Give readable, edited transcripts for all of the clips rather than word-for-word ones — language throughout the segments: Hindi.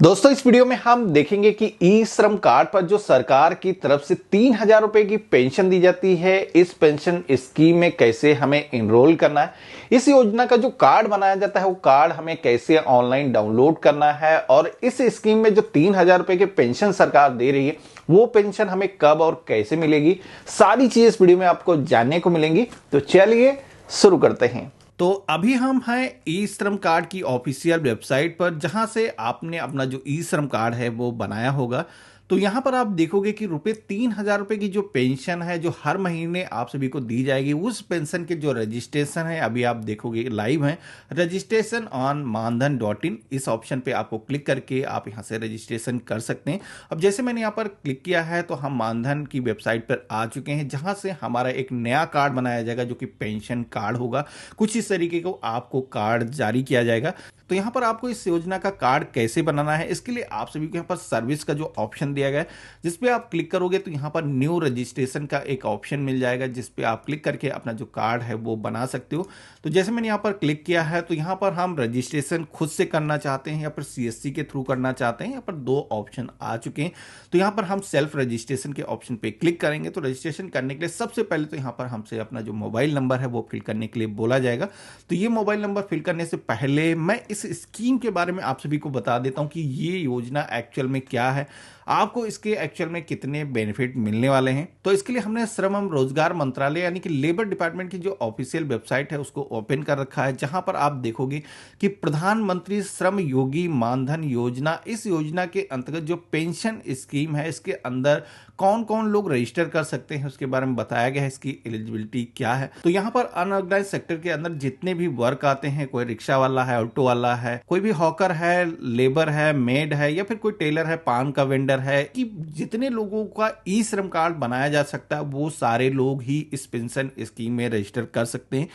दोस्तों इस वीडियो में हम देखेंगे कि ई श्रम कार्ड पर जो सरकार की तरफ से 3,000 रुपए की पेंशन दी जाती है, इस पेंशन स्कीम में कैसे हमें इनरोल करना है। इस योजना का जो कार्ड बनाया जाता है वो कार्ड हमें कैसे ऑनलाइन डाउनलोड करना है और इस स्कीम में जो 3,000 रुपए की पेंशन सरकार दे रही है वो पेंशन हमें कब और कैसे मिलेगी, सारी चीजें इस वीडियो में आपको जानने को मिलेंगी। तो चलिए शुरू करते हैं। तो अभी हम हैं ई श्रम कार्ड की ऑफिशियल वेबसाइट पर, जहां से आपने अपना जो ई श्रम कार्ड है वो बनाया होगा। तो यहां पर आप देखोगे कि रुपए 3,000 रुपए की जो पेंशन है जो हर महीने आप सभी को दी जाएगी, उस पेंशन के जो रजिस्ट्रेशन है अभी आप देखोगे लाइव है। रजिस्ट्रेशन ऑन मानधन.in, इस ऑप्शन पे आपको क्लिक करके आप यहां से रजिस्ट्रेशन कर सकते हैं। अब जैसे मैंने यहाँ पर क्लिक किया है तो हम मानधन की वेबसाइट पर आ चुके हैं, जहां से हमारा एक नया कार्ड बनाया जाएगा जो कि पेंशन कार्ड होगा। कुछ इस तरीके को आपको कार्ड जारी किया जाएगा। तो यहाँ पर आपको इस योजना का कार्ड कैसे बनाना है, इसके लिए आप सभी को यहाँ पर सर्विस का जो ऑप्शन दिया गया है जिस पे आप क्लिक करोगे तो यहाँ पर न्यू रजिस्ट्रेशन का एक ऑप्शन मिल जाएगा, जिस पे आप क्लिक करके अपना जो कार्ड है वो बना सकते हो। तो जैसे मैंने यहाँ पर क्लिक किया है तो यहाँ पर हम रजिस्ट्रेशन खुद से करना चाहते हैं या फिर सीएससी के थ्रू करना चाहते हैं। यहाँ पर दो ऑप्शन आ चुके हैं। तो यहाँ पर हम सेल्फ रजिस्ट्रेशन के ऑप्शन पे क्लिक करेंगे। तो रजिस्ट्रेशन करने के लिए सबसे पहले तो यहाँ पर हमसे अपना जो मोबाइल नंबर है वो फिल करने के लिए बोला जाएगा। तो ये मोबाइल नंबर फिल करने से पहले मैं इस स्कीम के बारे में आप सभी को बता देता हूं कि ये योजना एक्चुअल में क्या है, आपको इसके एक्चुअल में कितने बेनिफिट मिलने वाले हैं। तो इसके लिए हमने श्रम एवं रोजगार मंत्रालय यानी कि लेबर डिपार्टमेंट की जो ऑफिशियल वेबसाइट है उसको ओपन कर रखा है, जहां पर आप देखोगे कि प्रधानमंत्री श्रम योगी मानधन योजना, इस योजना के अंतर्गत जो पेंशन स्कीम है इसके अंदर कौन कौन लोग रजिस्टर कर सकते हैं उसके बारे में बताया गया है, इसकी एलिजिबिलिटी क्या है। तो यहाँ पर अनऑर्गेनाइज सेक्टर के अंदर जितने भी वर्क आते हैं, कोई रिक्शा वाला है, ऑटो वाला है, कोई भी हॉकर है, लेबर है, मेड है या फिर कोई टेलर है, पान का वेंडर है, कि जितने लोगों का ई श्रम कार्ड बनाया जा सकता है वो सारे लोग ही इस पेंशन स्कीम में रजिस्टर कर सकते हैं।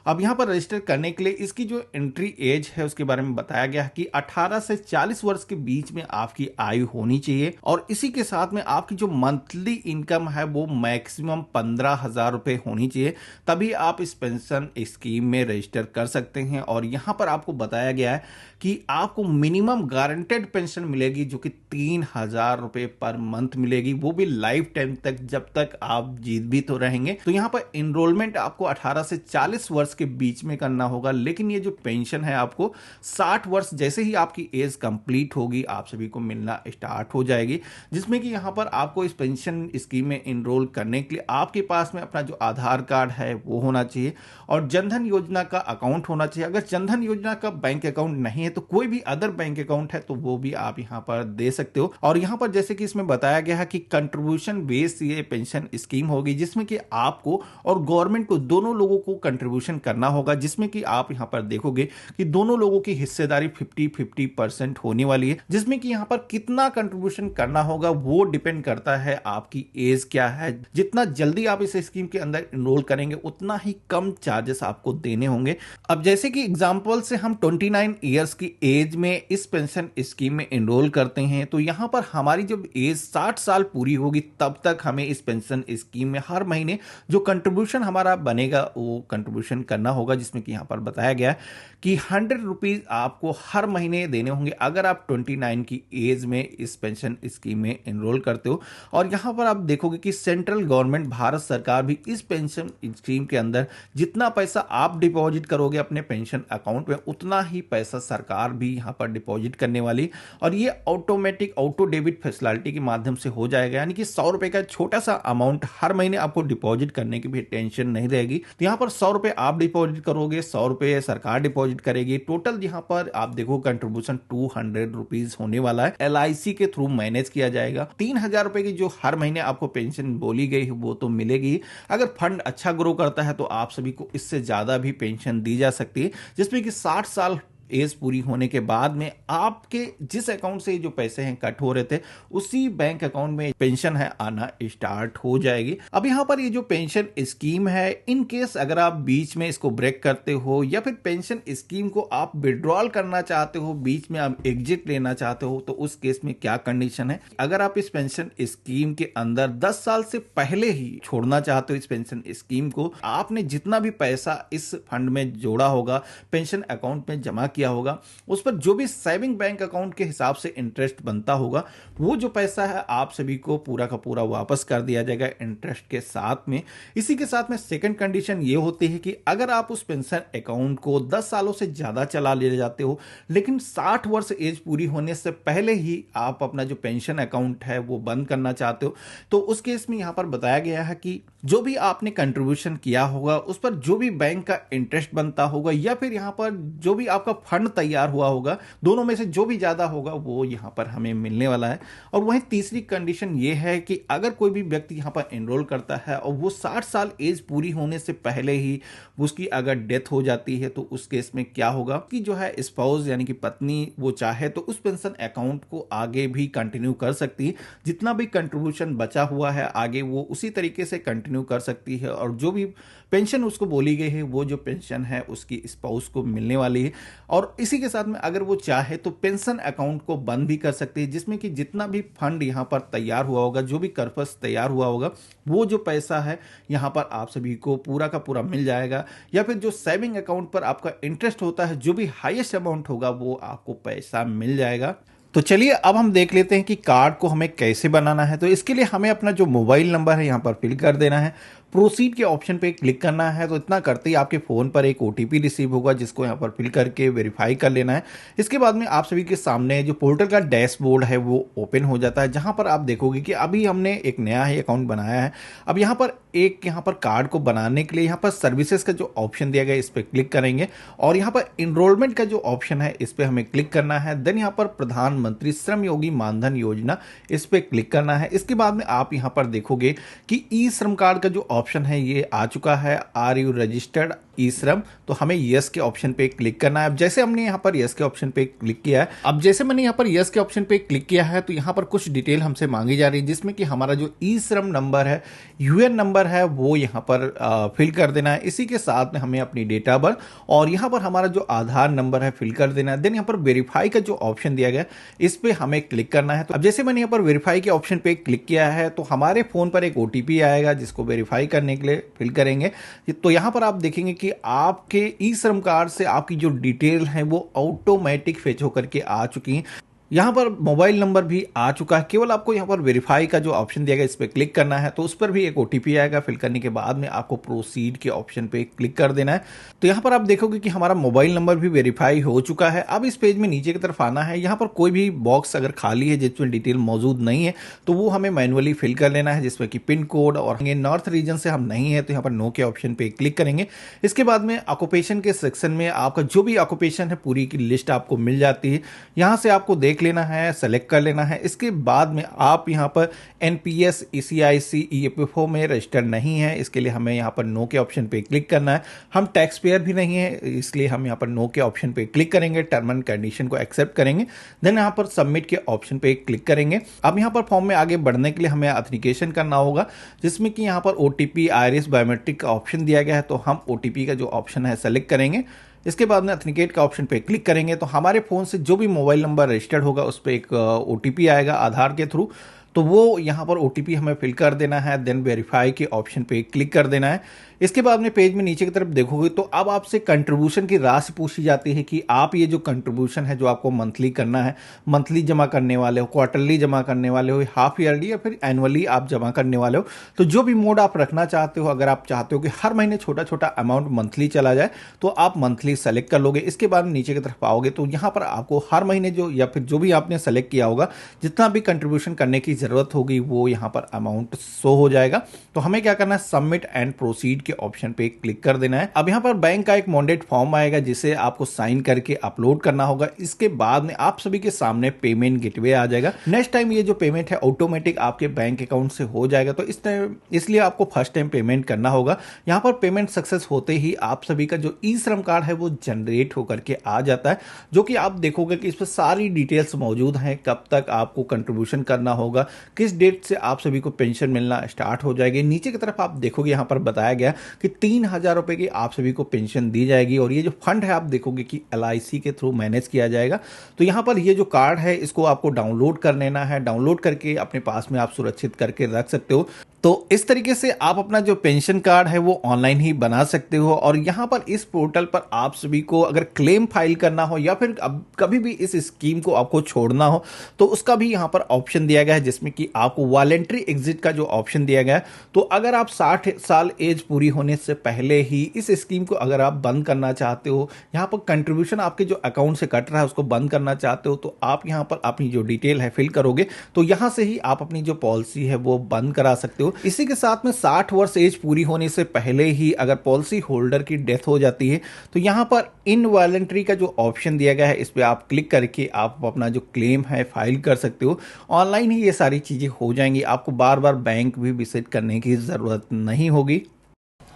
अब यहाँ पर रजिस्टर करने के लिए इसकी जो एंट्री एज है उसके बारे में बताया गया है कि 18 से 40 वर्ष के बीच में आपकी आयु होनी चाहिए और इसी के साथ में आपकी जो मंथली इनकम है वो मैक्सिमम 15,000 रुपए होनी चाहिए, तभी आप इस पेंशन स्कीम में रजिस्टर कर सकते हैं। और यहाँ पर आपको बताया गया है कि आपको मिनिमम गारंटेड पेंशन मिलेगी जो कि 3,000 रुपए पर मंथ मिलेगी, वो भी लाइफ टाइम तक, जब तक आप जीवित तो रहेंगे। तो यहाँ पर इनरोलमेंट आपको 18 से 40 वर्ष के बीच में करना होगा, लेकिन ये जो पेंशन है आपको 60 वर्ष जैसे ही आपकी एज कंप्लीट होगी आप सभी को मिलना स्टार्ट हो जाएगी। जिसमें कि यहाँ पर आपको इस पेंशन स्कीम में इनरोल करने के लिए आपके पास में अपना जो आधार कार्ड है वो होना चाहिए और जनधन योजना का अकाउंट होना चाहिए। अगर जनधन योजना का बैंक अकाउंट नहीं है तो कोई भी अदर बैंक अकाउंट है तो वो भी आप यहाँ पर दे सकते हो। और यहाँ पर जैसे कि इसमें बताया गया है कि कंट्रीब्यूशन बेस्ड ये पेंशन स्कीम होगी, जिसमें कि आपको और गवर्नमेंट को दोनों लोगों को कंट्रीब्यूशन करना होगा, जिसमें कि आप यहां पर देखोगे कि दोनों लोगों की हिस्सेदारी 50-50% होने वाली है। जिसमें कि यहां पर कितना कंट्रीब्यूशन करना होगा वो डिपेंड करता है आपकी एज क्या है। जितना जल्दी आप इस स्कीम के अंदर इनरोल करेंगे उतना ही कम चार्जेस आपको देने होंगे। अब जैसे कि एग्जांपल से हम 29 इयर्स की एज में इस पेंशन स्कीम में इनरोल करते हैं, तो यहां पर हमारी जब एज 60 साल पूरी होगी तब तक हमें इस पेंशन स्कीम में हर महीने जो कंट्रीब्यूशन हमारा बनेगा वो कंट्रीब्यूशन करना होगा। जिसमें कि यहां पर बताया गया कि 100 रुपीज आपको हर महीने देने होंगे अगर आप 29 की एज में इस पेंशन स्कीम में एनरोल करते हो। और यहां पर आप देखोगे कि सेंट्रल गवर्नमेंट, भारत सरकार भी इस पेंशन स्कीम के अंदर जितना पैसा आप डिपॉजिट करोगे अपने पेंशन अकाउंट में उतना ही पैसा सरकार भी यहां पर डिपॉजिट करने वाली। और ये ऑटोमेटिक ऑटो डेबिट फैसिलिटी के माध्यम से हो जाएगा, यानी कि 100 रुपए का छोटा सा अमाउंट हर महीने आपको डिपॉजिट करने की भी टेंशन नहीं रहेगी। तो यहां पर 100 रुपए आप डिपॉजिट करोगे, 100 रुपए सरकार डिपॉजिट करेगी। टोटल यहां पर आप देखो कंट्रीब्यूशन 200 रुपीज होने वाला है। एलआईसी के थ्रू मैनेज किया जाएगा। 3,000 रुपए की जो हर महीने आपको पेंशन बोली गई है वो तो मिलेगी। अगर फंड अच्छा ग्रो करता है तो आप सभी को इससे ज्यादा भी पेंशन दी जा सकती है, जिसमें कि 60 साल एज पूरी होने के बाद में आपके जिस अकाउंट से जो पैसे हैं कट हो रहे थे उसी बैंक अकाउंट में पेंशन है आना स्टार्ट हो जाएगी। अब यहां पर ये जो पेंशन स्कीम है, इन केस अगर आप बीच में इसको ब्रेक करते हो या फिर पेंशन स्कीम को आप विड्रॉल करना चाहते हो, बीच में आप एग्जिट लेना चाहते हो, तो उस केस में क्या कंडीशन है। अगर आप इस पेंशन स्कीम के अंदर 10 साल से पहले ही छोड़ना चाहते हो इस पेंशन स्कीम को, आपने जितना भी पैसा इस फंड में जोड़ा होगा, पेंशन अकाउंट में जमा किया किया होगा उस पर जो भी सेविंग बैंक अकाउंट के हिसाब से इंटरेस्ट बनता होगा वो जो पैसा है आप सभी को पूरा का पूरा वापस कर दिया जाएगा इंटरेस्ट के साथ में। इसी के साथ में सेकंड कंडीशन ये होती है कि अगर आप उस पेंशन अकाउंट को 10 सालों से ज्यादा चला ले जाते हो लेकिन 60 वर्ष एज पूरी होने से पहले ही आप अपना जो पेंशन अकाउंट है वो बंद करना चाहते हो तो उस केस में यहां पर बताया गया है कि जो भी आपने कंट्रीब्यूशन किया होगा उस पर जो भी बैंक का इंटरेस्ट बनता होगा या फिर यहां पर जो भी आपका फंड तैयार हुआ होगा दोनों में से जो भी ज्यादा होगा वो यहां पर हमें मिलने वाला है। और वहीं तीसरी कंडीशन ये है कि अगर कोई भी व्यक्ति यहां पर एनरोल करता है और वो 60 साल एज पूरी होने से पहले ही उसकी अगर डेथ हो जाती है तो उस केस में क्या होगा कि जो है स्पाउस यानी कि पत्नी वो चाहे तो उस पेंशन अकाउंट को आगे भी कंटिन्यू कर सकती है, जितना भी कंट्रीब्यूशन बचा हुआ है आगे वो उसी तरीके से कंटिन्यू कर सकती है और जो भी पेंशन उसको बोली गई है वो जो पेंशन है उसकी स्पाउस को मिलने वाली है। और इसी के साथ में अगर वो चाहे तो पेंशन अकाउंट को बंद भी कर सकती है जिसमें कि जितना भी फंड यहां पर तैयार हुआ होगा जो भी कर्पस तैयार हुआ होगा वो जो पैसा है यहां पर आप सभी को पूरा का पूरा मिल जाएगा या फिर जो सेविंग अकाउंट पर आपका इंटरेस्ट होता है जो भी हाईएस्ट अमाउंट होगा वो आपको पैसा मिल जाएगा। तो चलिए अब हम देख लेते हैं कि कार्ड को हमें कैसे बनाना है। तो इसके लिए हमें अपना जो मोबाइल नंबर है यहाँ पर फिल कर देना है, प्रोसीड के ऑप्शन पे क्लिक करना है। तो इतना करते ही आपके फ़ोन पर एक ओटीपी रिसीव होगा जिसको यहाँ पर फिल करके वेरीफाई कर लेना है। इसके बाद में आप सभी के सामने जो पोर्टल का डैशबोर्ड है वो ओपन हो जाता है जहाँ पर आप देखोगे कि अभी हमने एक नया ही अकाउंट बनाया है। अब यहाँ पर यहाँ पर कार्ड को बनाने के लिए यहाँ पर सर्विसेज का जो ऑप्शन दिया गया है इस पर क्लिक करेंगे और यहाँ पर इनरोलमेंट का जो ऑप्शन है इस पर हमें क्लिक करना है। देन यहाँ पर प्रधानमंत्री श्रम योगी मानधन योजना इस पर क्लिक करना है। इसके बाद में आप यहाँ पर देखोगे कि ई श्रम कार्ड का जो ऑप्शन है ये आ चुका है, आर यू रजिस्टर्ड ई श्रम, तो हमें यस के ऑप्शन पे क्लिक करना है। अब जैसे हमने यहाँ पर यस के ऑप्शन पे क्लिक किया है, अब जैसे मैंने यहाँ पर यस के ऑप्शन पे क्लिक किया है तो यहाँ पर कुछ डिटेल हमसे मांगी जा रही है जिसमें कि हमारा जो ई श्रम नंबर है, यूएन नंबर है वो यहाँ पर फिल कर देना है। इसी के साथ में हमें अपनी डेट ऑफ बर्थ और यहाँ पर हमारा जो आधार नंबर है फिल कर देना है। देन यहाँ पर वेरीफाई का जो ऑप्शन दिया गया इस पे हमें क्लिक करना है। तो अब जैसे मैंने यहाँ पर वेरीफाई के ऑप्शन पे क्लिक किया है तो हमारे फोन पर एक ओटीपी आएगा जिसको वेरीफाई करने के लिए फिल करेंगे। तो यहाँ पर आप देखेंगे कि आपके ई श्रम कार्ड से आपकी जो डिटेल है वो ऑटोमेटिक फेच होकर के आ चुकी हैं। यहाँ पर मोबाइल नंबर भी आ चुका है, केवल आपको यहाँ पर वेरीफाई का जो ऑप्शन दिया गया इस पर क्लिक करना है। तो उस पर भी एक ओटीपी आएगा, फिल करने के बाद में आपको प्रोसीड के ऑप्शन पे क्लिक कर देना है। तो यहाँ पर आप देखोगे कि हमारा मोबाइल नंबर भी वेरीफाई हो चुका है। अब इस पेज में नीचे की तरफ आना है, यहाँ पर कोई भी बॉक्स अगर खाली है जिसमें डिटेल मौजूद नहीं है तो वो हमें मैनुअली फिल कर लेना है, जिसमें कि पिन कोड और नॉर्थ रीजन से हम नहीं है तो यहाँ पर नो के ऑप्शन पे क्लिक करेंगे। इसके बाद में ऑक्यूपेशन के सेक्शन में आपका जो भी ऑक्यूपेशन है पूरी की लिस्ट आपको मिल जाती है, यहाँ से आपको देख लेना है, सेलेक्ट कर लेना है। इसके बाद में आप यहाँ पर एनपीएस, ईसीआईसी, ईपीएफओ में रजिस्टर्ड नहीं है, इसके लिए हमें यहाँ पर नो के ऑप्शन पे क्लिक करना है। हम टैक्स पेयर भी नहीं है इसलिए हम यहाँ पर नो के ऑप्शन पे क्लिक करेंगे, टर्म एंड कंडीशन को एक्सेप्ट करेंगे। देन यहाँ पर सबमिट के ऑप्शन पे क्लिक करेंगे। अब यहाँ पर फॉर्म में आगे बढ़ने के लिए हमें ऑथेंटिकेशन करना होगा जिसमें कि यहाँ पर ओटीपी, आईरिस बायोमेट्रिक का ऑप्शन दिया गया है। तो हम ओटीपी का जो ऑप्शन है सेलेक्ट करेंगे। इसके बाद में ऑथेंटिकेट का ऑप्शन पे क्लिक करेंगे तो हमारे फोन से जो भी मोबाइल नंबर रजिस्टर्ड होगा उस पर एक ओटीपी आएगा आधार के थ्रू, तो वो यहाँ पर ओटीपी हमें फिल कर देना है। देन वेरीफाई के ऑप्शन पे क्लिक कर देना है। इसके बाद में पेज में नीचे की तरफ देखोगे तो अब आपसे कंट्रीब्यूशन की राशि पूछी जाती है कि आप ये जो कंट्रीब्यूशन है जो आपको मंथली करना है, मंथली जमा करने वाले हो, क्वार्टरली जमा करने वाले हो, हाफ ईयरली या फिर एनुअली आप जमा करने वाले हो, तो जो भी मोड आप रखना चाहते हो, अगर आप चाहते हो कि हर महीने छोटा छोटा अमाउंट मंथली चला जाए तो आप मंथली सेलेक्ट कर लोगे। इसके बाद नीचे की तरफ आओगे तो यहाँ पर आपको हर महीने जो या फिर जो भी आपने सेलेक्ट किया होगा जितना भी कंट्रीब्यूशन करने की जरूरत होगी वो यहाँ पर अमाउंट शो हो जाएगा। तो हमें क्या करना है, सबमिट एंड प्रोसीड ऑप्शन पे क्लिक कर देना है। अब यहाँ पर बैंक का एक मैंडेट फॉर्म आएगा जिसे आपको साइन करके अपलोड करना होगा। इसके बाद में आप सभी के सामने पेमेंट गेटवे आ जाएगा। नेक्स्ट टाइम ये जो पेमेंट है ऑटोमेटिक आपके बैंक अकाउंट से हो जाएगा, तो इस टाइम इसलिए आपको फर्स्ट टाइम पेमेंट करना होगा। यहाँ पर पेमेंट सक्सेस होते ही आप सभी का जो ई श्रम कार्ड है वो जनरेट होकर के आ जाता है, जो कि आप देखोगे कि इस पर सारी डिटेल्स मौजूद हैं, कब तक आपको कंट्रीब्यूशन करना होगा, किस डेट से आप सभी को पेंशन मिलना स्टार्ट हो जाएगी। नीचे की तरफ आप देखोगे यहाँ पर बताया गया कि 3,000 रुपए की आप सभी को पेंशन दी जाएगी। और ये जो फंड है आप देखोगे कि LIC के थ्रू मैनेज किया जाएगा। तो यहाँ पर ये जो कार्ड है इसको आपको डाउनलोड कर लेना है, डाउनलोड करके अपने पास में आप सुरक्षित करके रख सकते हो। तो इस तरीके से आप अपना जो पेंशन कार्ड है वो ऑनलाइन ही बना सकते हो। और यहाँ पर इस पोर्टल पर आप सभी को अगर क्लेम फाइल करना हो या फिर अब कभी भी इस स्कीम को आपको छोड़ना हो तो उसका भी यहाँ पर ऑप्शन दिया गया है, जिसमें कि आपको वॉलेंट्री एग्जिट का जो ऑप्शन दिया गया है। तो अगर आप 60 साल एज पूरी होने से पहले ही इस स्कीम को अगर आप बंद करना चाहते हो, यहाँ पर कंट्रीब्यूशन आपके जो अकाउंट से कट रहा है उसको बंद करना चाहते हो, तो आप यहाँ पर अपनी जो डिटेल है फिल करोगे तो यहाँ से ही आप अपनी जो पॉलिसी है वो बंद करा सकते हो। इसी के साथ में 60 वर्ष एज पूरी होने से पहले ही अगर पॉलिसी होल्डर की डेथ हो जाती है तो यहाँ पर इनवॉलंटरी का जो ऑप्शन दिया गया है इस पे आप क्लिक करके आप अपना जो क्लेम है फाइल कर सकते हो। ऑनलाइन ही ये सारी चीजें हो जाएंगी, आपको बार बार बैंक भी विजिट करने की जरूरत नहीं होगी।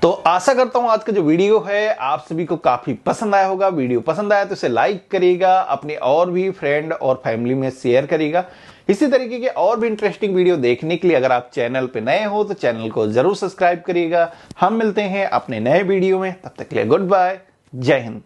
तो आशा करता हूं आज का जो वीडियो है आप सभी को काफी पसंद आया होगा। वीडियो पसंद आया तो इसे लाइक करिएगा, अपने और भी फ्रेंड और फैमिली में शेयर करिएगा। इसी तरीके के और भी इंटरेस्टिंग वीडियो देखने के लिए अगर आप चैनल पे नए हो तो चैनल को जरूर सब्सक्राइब करिएगा। हम मिलते हैं अपने नए वीडियो में, तब तक के लिए गुड बाय, जय हिंद।